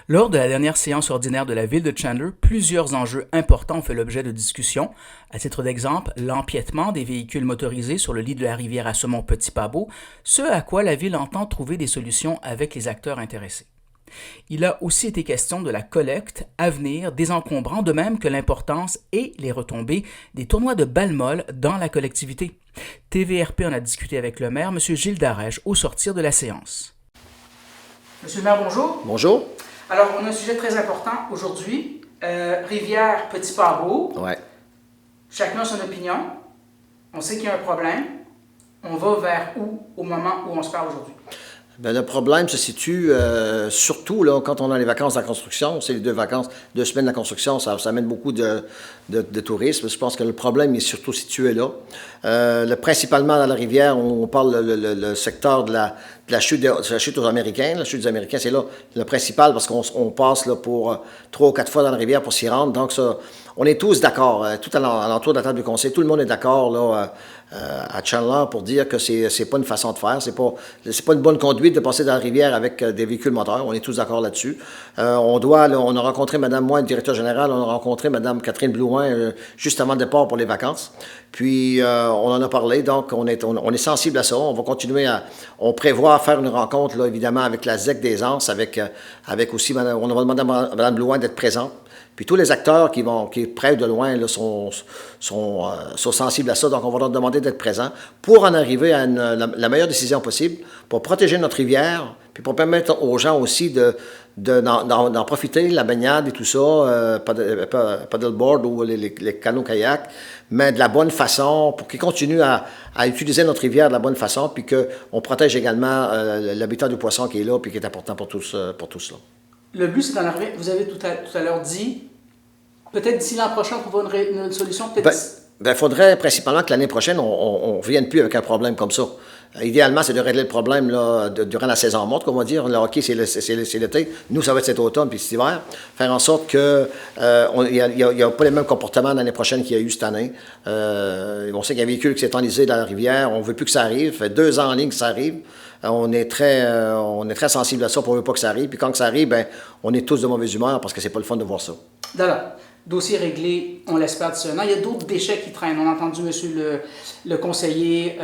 Lors de la dernière séance ordinaire de la ville de Chandler, plusieurs enjeux importants ont fait l'objet de discussions. À titre d'exemple, l'empiètement des véhicules motorisés sur le lit de la rivière Assommon-Petit-Pabot, ce à quoi la ville entend trouver des solutions avec les acteurs intéressés. Il a aussi été question de la collecte à venir des encombrants, de même que l'importance et les retombées des tournois de balles molles dans la collectivité. TVRP en a discuté avec le maire, M. Gilles Darèche, au sortir de la séance. Monsieur le maire, bonjour. Bonjour. Alors, on a un sujet très important aujourd'hui. Rivière Petit-Pabot. Ouais. Chacun a son opinion. On sait qu'il y a un problème. On va vers où au moment où on se parle aujourd'hui? Bien, le problème se situe surtout là, quand on a les vacances de la construction. C'est les 2 semaines de la construction, ça amène beaucoup de tourisme. Je pense que le problème est surtout situé là. Principalement dans la rivière, on parle le secteur de la chute aux Américains. La chute des Américains, c'est là le principal parce qu'on passe là, pour 3 ou 4 fois dans la rivière pour s'y rendre. Donc, ça, on est tous d'accord, tout à l'entour de la table du conseil, tout le monde est d'accord là, à Chandler pour dire que c'est pas une façon de faire, c'est pas une bonne conduite de passer dans la rivière avec des véhicules moteurs. On est tous d'accord là-dessus. On a rencontré moi, le directeur général, on a rencontré Mme Catherine Blouin juste avant le départ pour les vacances. Puis on en a parlé, donc on est sensible à ça. On va continuer on prévoit faire une rencontre là, évidemment avec la ZEC des Anses, avec aussi on va demander à Mme Blouin d'être présente. Puis tous les acteurs qui près de loin là, sont sensibles à ça, donc on va leur demander d'être présents pour en arriver à la meilleure décision possible, pour protéger notre rivière, puis pour permettre aux gens aussi d'en profiter, la baignade et tout ça, paddleboard ou les canots-kayaks, mais de la bonne façon, pour qu'ils continuent à utiliser notre rivière de la bonne façon, puis qu'on protège également l'habitat du poisson qui est là, puis qui est important pour tout cela. Le but, c'est d'en arriver. Vous avez tout à l'heure dit, peut-être d'ici l'an prochain, on va trouver une solution. Il faudrait principalement que l'année prochaine, on ne revienne plus avec un problème comme ça. Idéalement, c'est de régler le problème là, durant la saison morte, comme on va dire. Le hockey, c'est l'été. Nous, ça va être cet automne puis cet hiver. Faire en sorte qu'il n'y a pas les mêmes comportements l'année prochaine qu'il y a eu cette année. On sait qu'il y a un véhicule qui s'est enlisé dans la rivière. On ne veut plus que ça arrive. Ça fait 2 ans en ligne que ça arrive. On est très sensible à ça, pour on ne veut pas que ça arrive. Puis quand ça arrive, ben, on est tous de mauvaise humeur parce que c'est pas le fun de voir ça. D'accord. Dossier réglé, on l'espère d'ici un an. Il y a d'autres déchets qui traînent. On a entendu monsieur le conseiller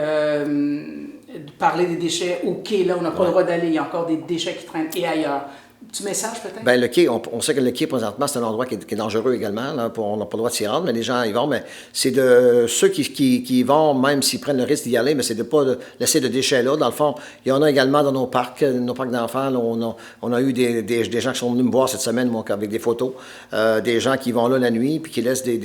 parler des déchets au quai. Là, on n'a pas le droit d'aller. Il y a encore des déchets qui traînent et ailleurs. Petit message peut-être? Bien, le quai, on sait que le quai, présentement, c'est un endroit qui est dangereux également. Là, on n'a pas le droit de s'y rendre, mais les gens y vont. Mais c'est de ceux qui y vont, même s'ils prennent le risque d'y aller, mais c'est de ne pas laisser de déchets là. Dans le fond, il y en a également dans nos parcs d'enfants. Là, on a eu des gens qui sont venus me voir cette semaine, moi, avec des photos. Des gens qui vont là la nuit puis qui laissent des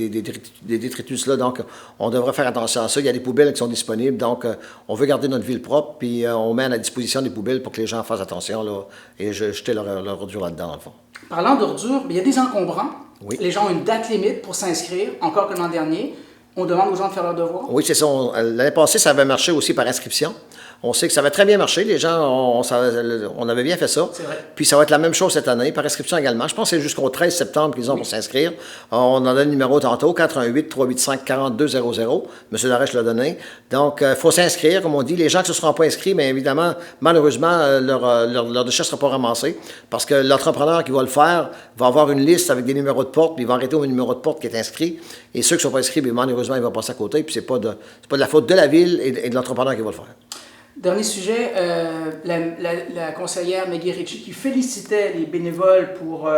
détritus là. Donc, on devrait faire attention à ça. Il y a des poubelles qui sont disponibles. Donc, on veut garder notre ville propre, puis on met à la disposition des poubelles pour que les gens fassent attention là, et jeter leur ordures là-dedans, dans le fond. Parlant d'ordures, il y a des encombrants. Oui. Les gens ont une date limite pour s'inscrire, encore que l'an dernier. On demande aux gens de faire leur devoir. Oui, c'est ça. L'année passée, ça avait marché aussi par inscription. On sait que ça avait très bien marché. Les gens, on avait bien fait ça. C'est vrai. Puis ça va être la même chose cette année, par inscription également. Je pense que c'est jusqu'au 13 septembre qu'ils ont pour s'inscrire. On en a le numéro tantôt, 418-385-4200. M. Darèche l'a donné. Donc, il faut s'inscrire, comme on dit. Les gens qui ne se seront pas inscrits, mais évidemment, malheureusement, leur déchet ne sera pas ramassé parce que l'entrepreneur qui va le faire va avoir une liste avec des numéros de porte, puis il va arrêter au numéro de porte qui est inscrit. Et ceux qui ne sont pas inscrits, bien, malheureusement, ils vont passer à côté. Puis c'est pas de la faute de la ville et de l'entrepreneur qui va le faire. Dernier sujet, la conseillère Maggie Ritchie qui félicitait les bénévoles pour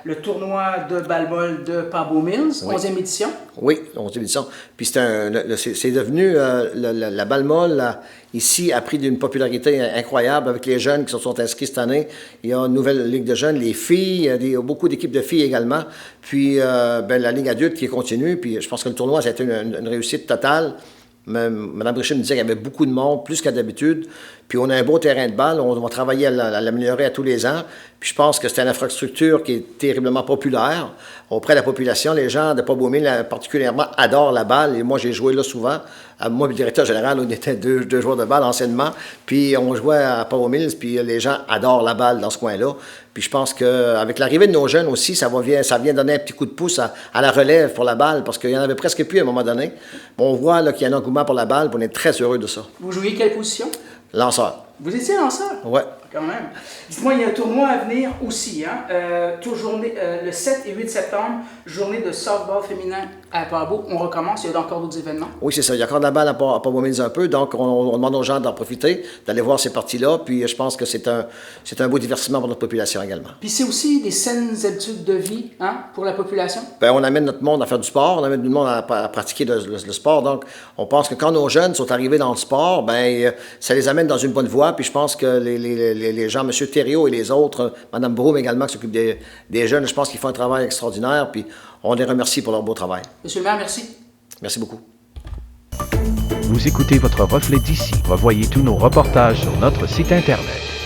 le tournoi de balle-molle de Pabot Mills, 11e édition. Oui, 11e édition. Puis c'est devenu, la balle-molle ici a pris d'une popularité incroyable avec les jeunes qui se sont inscrits cette année. Il y a une nouvelle ligue de jeunes, les filles, il y a beaucoup d'équipes de filles également. Puis la ligue adulte qui continue. Puis je pense que le tournoi, ça a été une réussite totale. Mme Brichet me disait qu'il y avait beaucoup de monde, plus qu'à d'habitude. Puis on a un beau terrain de balle, on va travailler à l'améliorer à tous les ans. Puis je pense que c'est une infrastructure qui est terriblement populaire auprès de la population. Les gens de Pabot-Mills particulièrement adorent la balle. Et moi, j'ai joué là souvent. Moi, le directeur général, on était deux joueurs de balle anciennement. Puis on jouait à Pabot-Mills, puis les gens adorent la balle dans ce coin-là. Puis je pense qu'avec l'arrivée de nos jeunes aussi, ça vient donner un petit coup de pouce à la relève pour la balle, parce qu'il y en avait presque plus à un moment donné. On voit là, qu'il y a un engouement pour la balle, puis on est très heureux de ça. Vous jouiez quelle position? Lanceur. Vous étiez lanceur? Oui. Quand même. Dites-moi, il y a un tournoi à venir aussi, hein? Le 7 et 8 septembre, journée de softball féminin à Pabot. On recommence, il y a encore d'autres événements. Oui, c'est ça. Il y a encore de la balle à Pabot-Mills un peu, donc on demande aux gens d'en profiter, d'aller voir ces parties-là, puis je pense que c'est un beau divertissement pour notre population également. Puis c'est aussi des saines habitudes de vie, hein, pour la population? Bien, on amène notre monde à faire du sport, on amène tout le monde à pratiquer le sport, donc on pense que quand nos jeunes sont arrivés dans le sport, bien, ça les amène dans une bonne voie, puis je pense que les gens, M. Thériault et les autres, Mme Broome également, qui s'occupent des jeunes, je pense qu'ils font un travail extraordinaire, puis on les remercie pour leur beau travail. Monsieur le maire, merci. Merci beaucoup. Vous écoutez votre reflet d'ici. Revoyez tous nos reportages sur notre site Internet.